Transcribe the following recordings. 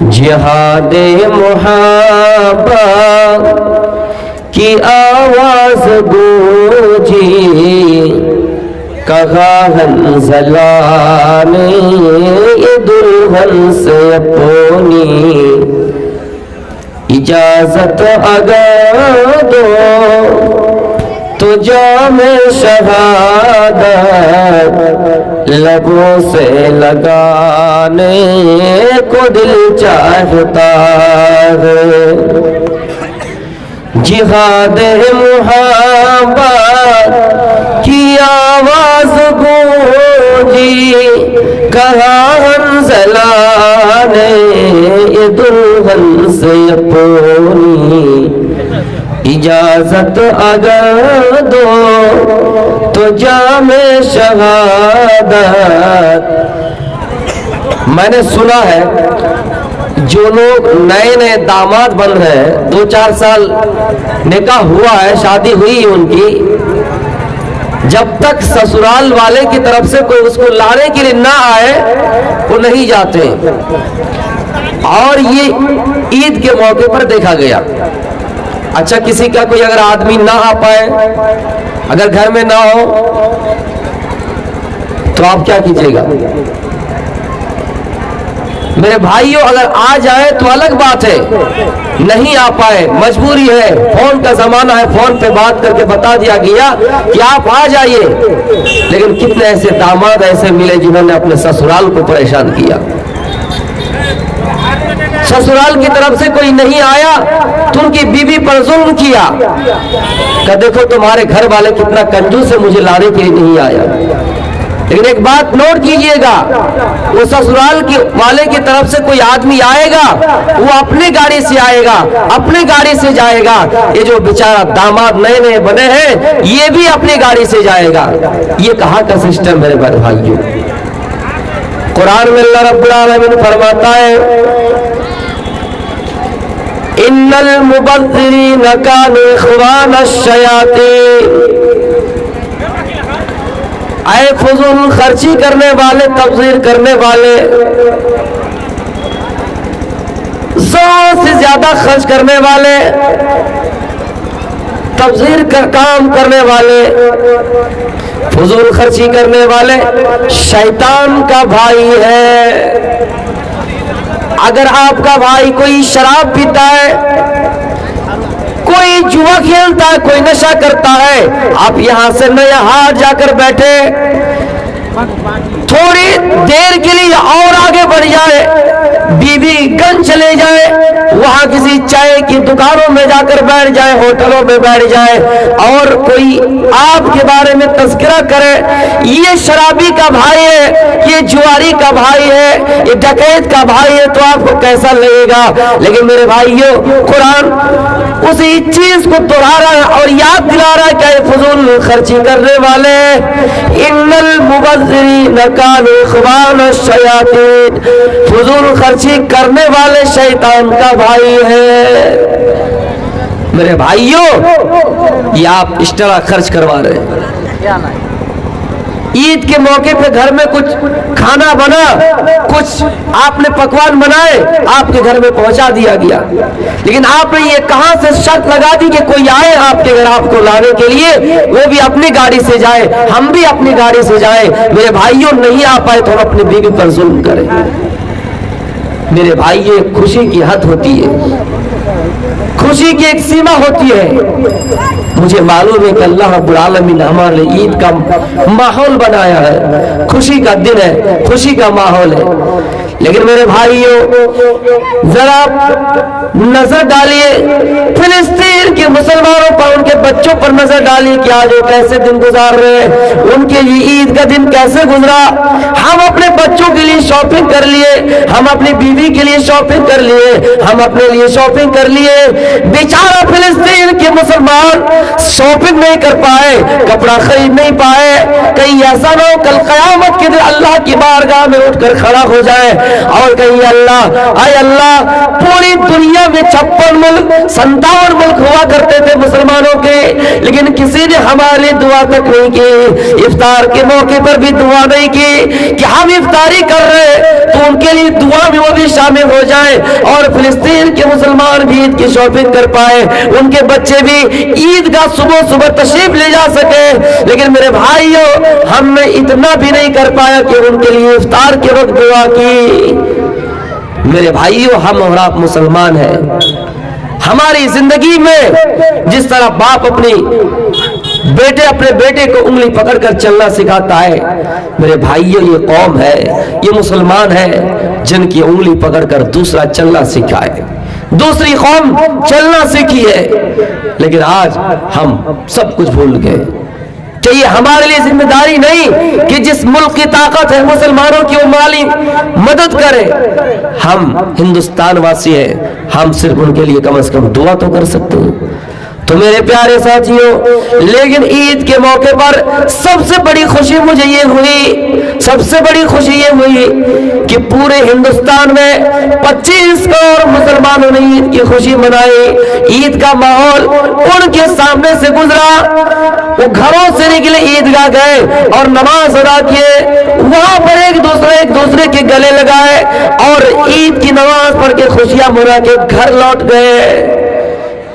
جہاد محبت کی آواز گونجی، کہا حنظلہ نے یہ دلہن سے اپنی، اجازت اگر دو تو جام شہادت لبوں سے لگانے کو دل چاہتا ہے۔ جہاد محبت کی آواز گونجی، کہا حنظلہ نے یہ دلہن سے اپنی، اجازت اگر دو تو جام شہادت۔ میں نے سنا ہے جو لوگ نئے نئے داماد بن رہے ہیں، 2-4 سال نکاح ہوا ہے، شادی ہوئی ہے ان کی، جب تک سسرال والے کی طرف سے کوئی اس کو لانے کے لیے نہ آئے وہ نہیں جاتے۔ اور یہ عید کے موقع پر دیکھا گیا۔ اچھا کسی کا کوئی اگر آدمی نہ آ پائے، اگر گھر میں نہ ہو تو آپ کیا کیجیے گا؟ میرے بھائیوں اگر آ جائے تو الگ بات ہے، نہیں آ پائے مجبوری ہے، فون کا زمانہ ہے، فون پہ بات کر کے بتا دیا گیا کہ آپ آ جائیے۔ لیکن کتنے ایسے داماد ایسے ملے جنہوں نے اپنے سسرال کو پریشان کیا، سسرال کی طرف سے کوئی نہیں آیا تو ان کی بیوی پر ظلم کیا کہ دیکھو تمہارے گھر والے کتنا کنجوس ہے، مجھے لانے کے لیے نہیں آیا۔ لیکن ایک بات نوٹ کیجئے گا، وہ سسرال کی والے کی طرف سے کوئی آدمی آئے گا وہ اپنی گاڑی سے آئے گا، اپنی گاڑی سے جائے گا۔ یہ جو بیچارہ داماد نئے نئے بنے ہیں یہ بھی اپنی گاڑی سے جائے گا۔ یہ کہاں کا سسٹم ہے میرے بھائیوں؟ قرآن میں اللہ رب العالمین فرماتا ہے ان المبذرین کانوا اخوان الشیاطین، اے فضول خرچی کرنے والے، تبذیر کرنے والے، زیادہ سے زیادہ خرچ کرنے والے، تبذیر کا کام کرنے والے، فضول خرچی کرنے والے شیطان کا بھائی ہے۔ اگر آپ کا بھائی کوئی شراب پیتا ہے، کوئی جوا کھیلتا ہے، کوئی نشہ کرتا ہے، آپ یہاں سے نہ یہاں جا کر بیٹھے، تھوڑی دیر کے لیے اور آگے بڑھ جائے، بیوی گنج چلے جائے، وہاں کسی چائے کی دکانوں میں جا کر بیٹھ جائے، ہوٹلوں میں بیٹھ جائے، اور کوئی آپ کے بارے میں تذکرہ کرے یہ شرابی کا بھائی ہے، یہ جواری کا بھائی ہے، یہ ڈکیت کا بھائی ہے، تو آپ کو کیسا لگے گا؟ لیکن میرے بھائیوں قرآن اسی چیز کو دہرا رہا ہے اور یاد دلا رہا ہے کہ فضول خرچی کرنے والے ان المبذرین کانوا اخوان الشیاطین، فضول خرچی کرنے والے شیطان کا بھائی ہے۔ میرے بھائیوں یہ آپ اس طرح خرچ کروا رہے ہیں۔ عید کے موقع پہ گھر میں کچھ کھانا بنا، کچھ آپ نے پکوان بنائے، آپ کے گھر میں پہنچا دیا گیا، لیکن آپ نے یہ کہاں سے شرط لگا دی کہ کوئی آئے آپ کے گھر آپ کو لانے کے لیے وہ بھی اپنی گاڑی سے جائے، ہم بھی اپنی گاڑی سے جائیں؟ میرے بھائیوں نہیں آ پائے تو ہم اپنی بیوی پر ظلم کریں؟ میرے بھائیوں خوشی کی حد ہوتی ہے، خوشی کی ایک سیما ہوتی ہے۔ مجھے معلوم ہے کہ اللہ رب العالمین نے ہمارے لیے عید کا ماحول بنایا ہے، خوشی کا دن ہے، خوشی کا ماحول ہے، لیکن میرے بھائیوں ذرا نظر ڈالیے فلسطین کے مسلمانوں پر، ان کے بچوں پر نظر ڈالیے کہ آج وہ کیسے دن گزار رہے ہیں، ان کے لیے عید کا دن کیسے گزرا۔ ہم اپنے بچوں کے لیے شاپنگ کر لیے، ہم اپنی بیوی کے لیے شاپنگ کر لیے، ہم اپنے لیے شاپنگ کر لیے، بیچارہ فلسطین کے مسلمان شاپنگ نہیں کر پائے، کپڑا خرید نہیں پائے۔ کہیں ایسا نہ ہو کل قیامت کے دن اللہ کی بارگاہ میں اٹھ کر کھڑا ہو جائے اور کہیں اللہ، اے اللہ پوری دنیا میں 56 ملک 57 ملک ہوا کرتے تھے مسلمانوں کے، لیکن کسی نے ہمارے لیے دعا تک نہیں کی، افطار کے موقع پر بھی دعا نہیں کی کہ ہم افطاری کر رہے تو ان کے لیے دعا بھی وہ بھی بھی شامل ہو جائیں اور فلسطین کے مسلمان بھی عید کی شاپنگ کر پائے، ان کے بچے بھی عید کا صبح تشریف لے جا سکے۔ لیکن میرے بھائیوں، ہم نے اتنا بھی نہیں کر پایا کہ ان کے لیے افطار کے وقت دعا کی۔ میرے بھائیوں، ہم اور آپ مسلمان ہیں، ہماری زندگی میں جس طرح باپ اپنے بیٹے کو انگلی پکڑ کر چلنا سکھاتا ہے، میرے بھائیوں یہ قوم ہے، یہ مسلمان ہے جن کی انگلی پکڑ کر دوسرا چلنا سکھا ہے، دوسری قوم چلنا سیکھی ہے۔ لیکن آج ہم سب کچھ بھول گئے کہ یہ ہمارے لیے ذمہ داری نہیں کہ جس ملک کی طاقت ہے مسلمانوں کی وہ مالی مدد کرے۔ ہم ہندوستان واسی ہیں، ہم صرف ان کے لیے کم از کم دعا تو کر سکتے ہیں۔ تو میرے پیارے ساتھیوں، لیکن عید کے موقع پر سب سے بڑی خوشی مجھے یہ ہوئی، سب سے بڑی خوشی یہ ہوئی کہ پورے ہندوستان میں 25 کروڑ مسلمانوں نے عید کی خوشی منائی۔ عید کا ماحول ان کے سامنے سے گزرا، وہ گھروں سے نکلے، عیدگاہ گئے اور نماز ادا کیے، وہاں پر ایک دوسرے کے گلے لگائے اور عید کی نماز پڑھ کے خوشیاں منا کے گھر لوٹ گئے۔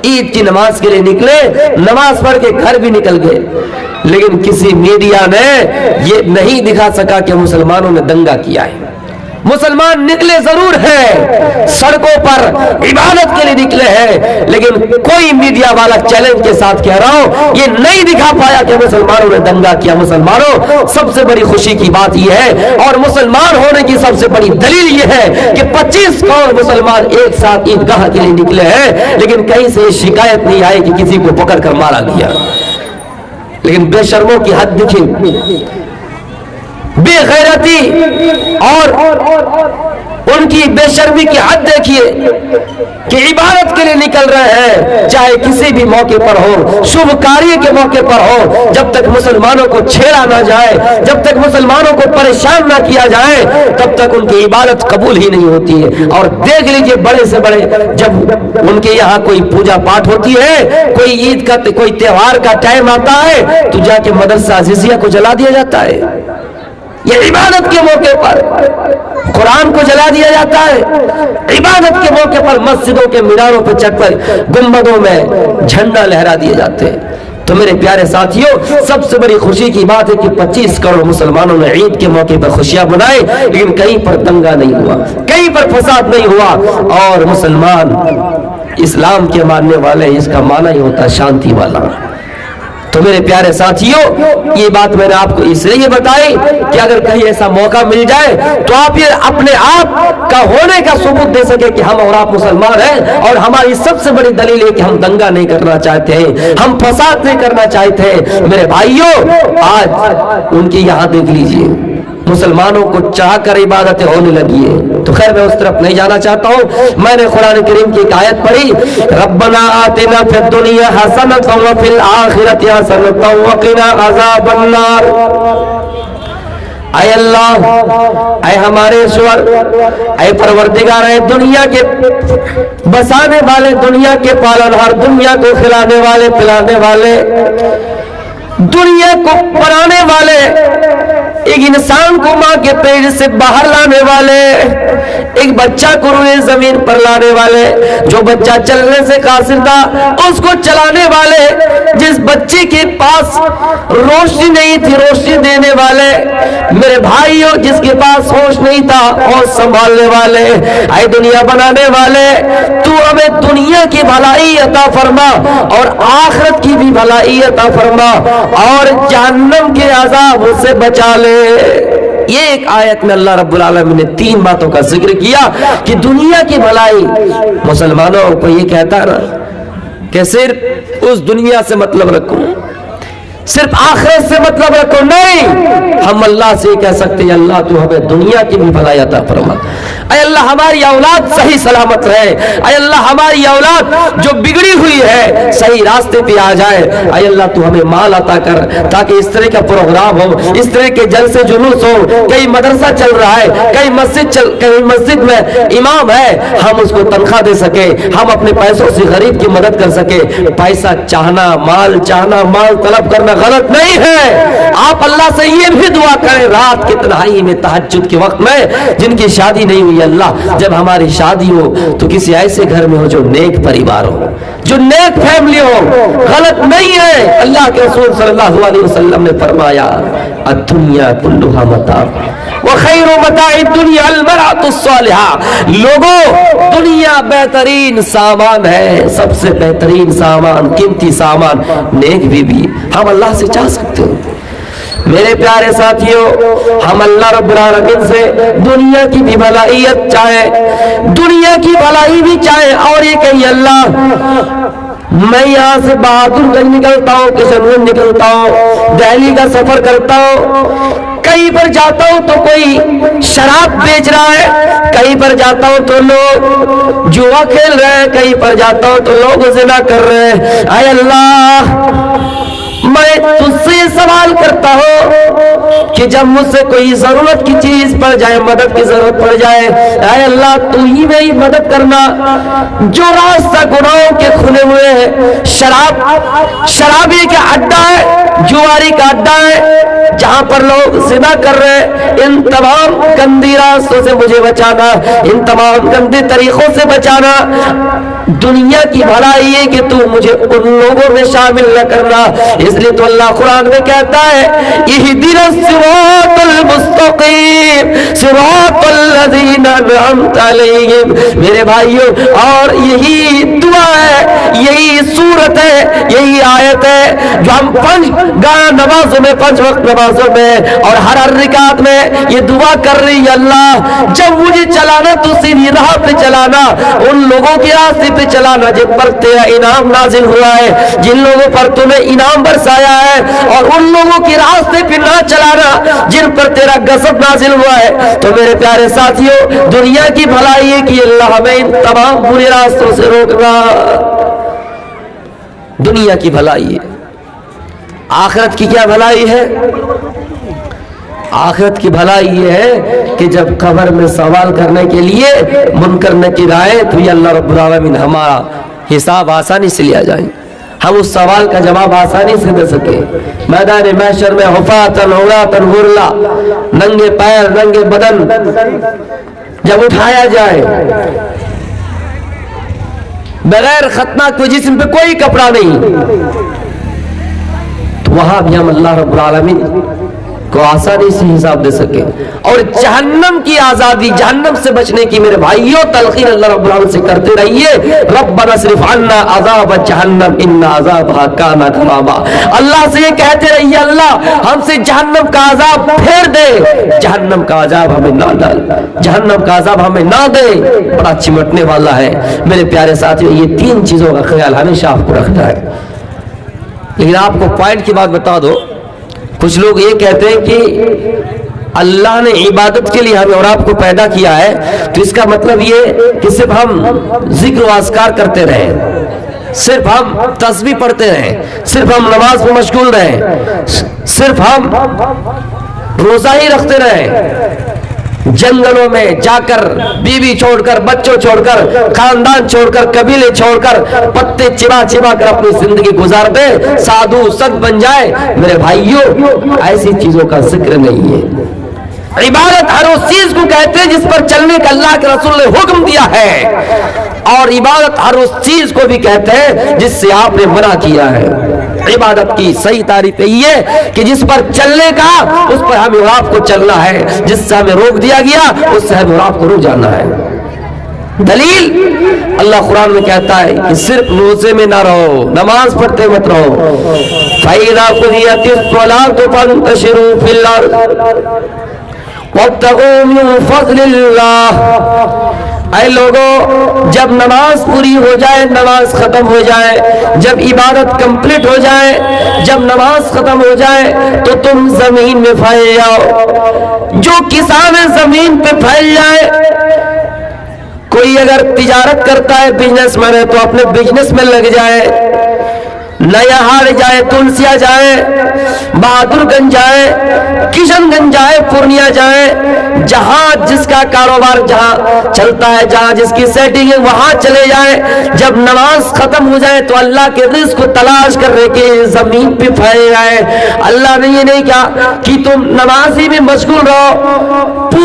عید کی نماز کے لیے نکلے، نماز پڑھ کے گھر بھی نکل گئے، لیکن کسی میڈیا نے یہ نہیں دکھا سکا کہ مسلمانوں نے دنگا کیا ہے۔ مسلمان نکلے ضرور ہیں، سڑکوں پر عبادت کے لیے نکلے ہیں، لیکن کوئی میڈیا والا چیلنج کے ساتھ کہہ رہا ہوں یہ نہیں دکھا پایا کہ مسلمانوں نے دنگا کیا۔ مسلمانوں، سب سے بڑی خوشی کی بات یہ ہے اور مسلمان ہونے کی سب سے بڑی دلیل یہ ہے کہ 25 کروڑ مسلمان ایک ساتھ عیدگاہ کے لیے نکلے ہیں، لیکن کہیں سے یہ شکایت نہیں آئی کہ کسی کو پکڑ کر مارا گیا۔ لیکن بے شرموں کی حد دیکھیں، بے غیرتی اور ان کی بے شرمی کی حد دیکھیے کہ عبادت کے لیے نکل رہے ہیں، چاہے کسی بھی موقع پر ہو، شبھ کاریہ کے موقع پر ہو، جب تک مسلمانوں کو چھیڑا نہ جائے، جب تک مسلمانوں کو پریشان نہ کیا جائے، تب تک ان کی عبادت قبول ہی نہیں ہوتی ہے۔ اور دیکھ لیجئے بڑے سے بڑے جب ان کے یہاں کوئی پوجا پاٹ ہوتی ہے، کوئی عید کا کوئی تہوار کا ٹائم آتا ہے تو جا کے مدرسہ عزیزیہ کو جلا دیا جاتا ہے۔ یہ عبادت کے موقع پر قرآن کو جلا دیا جاتا ہے، عبادت کے موقع پر مسجدوں کے میناروں پہ چڑھ کر گنبدوں میں جھنڈا لہرا دیے جاتے ہیں۔ تو میرے پیارے ساتھیوں، سب سے بڑی خوشی کی بات ہے کہ 25 کروڑ مسلمانوں نے عید کے موقع پر خوشیاں منائی، لیکن کہیں پر دنگا نہیں ہوا، کہیں پر فساد نہیں ہوا، اور مسلمان اسلام کے ماننے والے، اس کا معنی ہی ہوتا ہے شانتی والا۔ تو میرے پیارے ساتھیوں، یہ بات میں نے آپ کو اس لیے بتائی کہ اگر کہیں ایسا موقع مل جائے تو آپ یہ اپنے آپ کا ہونے کا ثبوت دے سکے کہ ہم اور آپ مسلمان ہیں، اور ہماری سب سے بڑی دلیل ہے کہ ہم دنگا نہیں کرنا چاہتے ہیں، ہم فساد نہیں کرنا چاہتے ہیں۔ میرے بھائیوں، آج ان کے یہاں دیکھ لیجئے مسلمانوں کو چاہ کر عبادتیں ہونے لگی ہے۔ تو خیر میں اس طرف نہیں جانا چاہتا ہوں، میں نے قرآن کریم کی ایک آیت پڑھی، ربنا آتنا فی الدنیا حسنۃ وفی الآخرۃ حسنۃ وقنا عذاب النار۔ اے اللہ، اے ہمارے ایشور، اے پروردگار، اے دنیا کے بسانے والے، دنیا کے پالنہار، دنیا کو کھلانے والے، پلانے والے، دنیا کو بنانے والے، ایک انسان کو ماں کے پیٹ سے باہر لانے والے، ایک بچہ کو روئے زمین پر لانے والے، جو بچہ چلنے سے قاصر تھا اس کو چلانے والے، جس بچے کے پاس روشنی نہیں تھی روشنی دینے والے، میرے بھائیوں جس کے پاس ہوش نہیں تھا ہوش سنبھالنے والے، اے دنیا بنانے والے، تو ہمیں دنیا کی بھلائی عطا فرما اور آخرت کی بھی بھلائی عطا فرما اور جہنم کے عذاب سے بچا لے۔ یہ ایک آیت میں اللہ رب العالمین نے 3 باتوں کا ذکر کیا کہ دنیا کی بھلائی، مسلمانوں کو یہ کہتا نا کہ صرف اس دنیا سے مطلب رکھو، صرف آخرت سے مطلب رکھو، نہیں، ہم اللہ سے کہہ سکتے ہیں اللہ تو ہمیں دنیا کی بھی بھلائی عطا فرما، اے اللہ ہماری اولاد صحیح سلامت رہے، اے اللہ ہماری اولاد جو بگڑی ہوئی ہے صحیح راستے پہ آ جائے، اے اللہ تو ہمیں مال عطا کر تاکہ اس طرح کا پروگرام ہو، اس طرح کے جلسے جلوس ہو، کہیں مدرسہ چل رہا ہے، کہیں مسجد میں امام ہے، ہم اس کو تنخواہ دے سکے، ہم اپنے پیسوں سے غریب کی مدد کر سکے۔ پیسہ چاہنا، مال طلب کرنا غلط نہیں ہے، آپ اللہ سے یہ بھی دعا کریں رات کی تنہائی میں تہجد کے وقت میں جن کی شادی نہیں ہوئی کہ اللہ جب ہماری شادی ہو تو کسی ایسے گھر میں ہو جو نیک پریوار ہو, جو نیک فیملی ہو. غلط نہیں ہے, اللہ کے رسول صلی اللہ علیہ وسلم نے فرمایا الدنیا کلھا متاع وخیر متاع الدنیا المرأة الصالحہ. لوگوں, دنیا بہترین سامان ہے, سب سے بہترین سامان, قیمتی سامان نیک بیوی. ہم اللہ سے چاہ سکتے ہیں میرے پیارے ساتھیوں, ہم اللہ رب العالمین سے دنیا کی بھی بھلائیت چاہیں, دنیا کی بھلائی بھی چاہیں, اور یہ کہ اللہ میں یہاں سے بہادر گنج نکلتا ہوں, کشن گنج نکلتا ہوں, دہلی کا سفر کرتا ہوں, کہیں پر جاتا ہوں تو کوئی شراب بیچ رہا ہے, کہیں پر جاتا ہوں تو لوگ جوا کھیل رہے ہیں, کہیں پر جاتا ہوں تو لوگ زنا کر رہے ہیں. اے اللہ, میں تجھ سے یہ سوال کرتا ہوں کہ جب مجھ سے کوئی ضرورت کی چیز پڑ جائے, مدد کی ضرورت پڑ جائے, اے اللہ تو ہی میری مدد کرنا. جو راستہ گناہوں کے کھلے ہوئے ہیں, شرابی کا اڈا ہے, جواری کا اڈا ہے, جہاں پر لوگ زنا کر رہے ہیں, ان تمام گندی راستوں سے مجھے بچانا, ان تمام گندے طریقوں سے بچانا. دنیا کی بھلائی ہے کہ تو مجھے ان لوگوں میں شامل نہ کرنا. اس لیے تو اللہ قرآن میں کہتا ہے اہدنا الصراط المستقیم صراط الذین انعمت علیہم. میرے بھائیوں, اور یہی دعا ہے, یہی سورت ہے, یہی آیت ہے جو ہم 5 نمازوں میں, 5 وقت نمازوں میں اور ہر رکعت میں یہ دعا کر رہی ہے, اللہ جب مجھے چلانا تو سیدھی راہ پہ چلانا, ان لوگوں کے راستے پہ چلانا جن پر تیرا انعام نازل ہوا ہے, جن لوگوں پر تمہیں انعام برسایا ہے, اور ان لوگوں کے راستے پہ نہ چلانا جن پر تیرا غضب نازل ہوا ہے. تو میرے پیارے ساتھیوں, دنیا کی بھلائی ہے کہ اللہ ہمیں ان تمام برے راستوں سے روکنا. دنیا کی بھلائی ہے. آخرت کی کیا بھلائی ہے؟ آخرت کی بھلائی یہ ہے کہ جب قبر میں سوال کرنے کے لیے منکر نکیر آئے تو یہ اللہ رب العالمین ہمارا حساب آسانی سے لیا جائیں, ہم اس سوال کا جواب آسانی سے دے سکیں. میدان محشر میں حفاتن عوراتن غرلا, ننگے پیر ننگے بدن جب اٹھایا جائے, بغیر ختنہ کو جسم پہ کوئی کپڑا نہیں, تو وہاں بھی ہم اللہ رب العالمین کو آسانی سے حساب دے سکے. اور جہنم کی آزادی, جہنم سے بچنے کی میرے بھائیوں تلقین اللہ رب العالمین سے کرتے رہیے. ربنا اصرف عنا عذاب جہنم ان عذابها کان غراما. اللہ سے یہ کہتے رہیے اللہ ہم سے جہنم کا عذاب پھیر دے, جہنم کا عذاب ہمیں نہ ڈال, جہنم کا عذاب ہمیں نہ دے, بڑا چمٹنے والا ہے. میرے پیارے ساتھیوں, یہ 3 چیزوں کا خیال ہمیشہ آپ کو رکھنا ہے. لیکن آپ کو پوائنٹ کی بات بتا دو, کچھ لوگ یہ کہتے ہیں کہ اللہ نے عبادت کے لیے ہمیں اور آپ کو پیدا کیا ہے, تو اس کا مطلب یہ کہ صرف ہم ذکر و اذکار کرتے رہیں, صرف ہم تسبیح پڑھتے رہیں, صرف ہم نماز میں مشغول رہیں, صرف ہم روزہ ہی رکھتے رہیں, جنگلوں میں جا کر بیوی چھوڑ کر, بچوں چھوڑ کر, خاندان چھوڑ کر, قبیلے چھوڑ کر, پتے چبا چبا کر اپنی زندگی گزار دے, سادھو سنت بن جائے. میرے بھائیوں, ایسی چیزوں کا ذکر نہیں ہے. عبادت ہر اس چیز کو کہتے ہیں جس پر چلنے کا اللہ کے رسول نے حکم دیا ہے, اور عبادت ہر اس چیز کو بھی کہتے ہیں جس سے آپ نے منع کیا ہے. عبادت کی صحیح تعریف یہی ہے کہ جس پر چلنے کا اس پر ہمیں اور آپ کو چلنا ہے, جس سے ہمیں روک دیا گیا اس سے ہمیں اور آپ کو رک جانا ہے. دلیل اللہ قرآن میں کہتا ہے کہ صرف روزے میں نہ رہو, نماز پڑھتے مت رہو. فَإِذَا قُضِيَتِ الصَّلَاةُ فَانتَشِرُوا فِي الْأَرْضِ وَابْتَغُوا مِن فَضْلِ اللَّهِ. اے لوگوں, جب نماز پوری ہو جائے, نماز ختم ہو جائے, جب عبادت کمپلیٹ ہو جائے, جب نماز ختم ہو جائے تو تم زمین میں پھیل جاؤ. جو کسان زمین پہ پھیل جائے, کوئی اگر تجارت کرتا ہے, بزنس مین ہے, تو اپنے بزنس میں لگ جائے, نیا جائے, تلسیا جائے, بہادر گنج جائے, کشن گنج جائے, پورنیا جائے, جہاں جس کا کاروبار جہاں چلتا ہے, جہاں جس کی سیٹنگ ہے وہاں چلے جائے. جب نماز ختم ہو جائے تو اللہ کے رزق کو تلاش کرنے کے زمین پہ پھیل جائے. اللہ نے یہ نہیں کہا کہ تم نمازی میں مشغول رہو,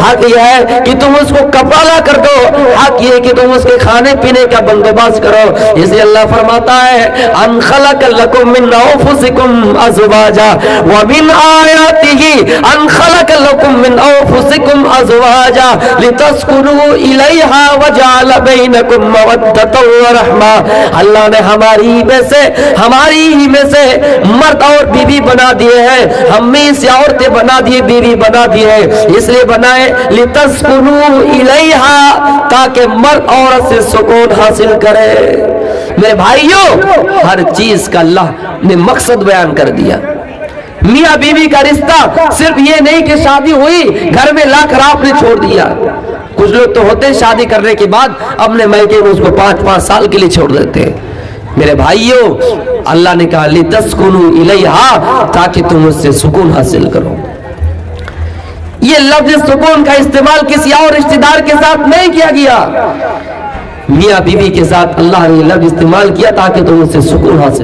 حق یہ ہے کہ تم اس کو کپڑا کر دو، حق یہ کہ تم اس کے کھانے پینے کا بندوبست کرو۔ اس لیے اللہ فرماتا ہے ان خلق لکم من انفسکم ازواجا ومن آیاتہ ان خلق لکم من انفسکم ازواجا لتسکنوا الیہا وجعل بینکم مودۃ ورحمہ۔ اللہ نے ہماری ہی میں سے مرد اور بیوی بنا دیے ہیں، ہم میں سے عورتیں بنا دیے، بیوی بنا دیے ہیں، اس لیے بنائے لتسکنوا الیہا تاکہ مرد عورت سے سکون حاصل کرے۔ میرے بھائیوں، ہر چیز کا اللہ نے مقصد بیان کر دیا۔ میاں بیوی کا رشتہ صرف یہ نہیں کہ شادی ہوئی گھر میں لا کر آپ نے چھوڑ دیا۔ کچھ لوگ تو ہوتے ہیں شادی کرنے کے بعد اپنے میکے میں اس کو 5-5 سال کے لیے چھوڑ دیتے ہیں۔ میرے بھائیوں، اللہ نے کہا لتسکنوا الیہا تاکہ تم اس سے سکون حاصل کرو۔ یہ لفظ سکون کا استعمال کسی اور رشتہ دار کے ساتھ نہیں کیا گیا، میاں بیوی کے ساتھ اللہ نے یہ لفظ استعمال کیا تاکہ تم اس سے سکون حاصل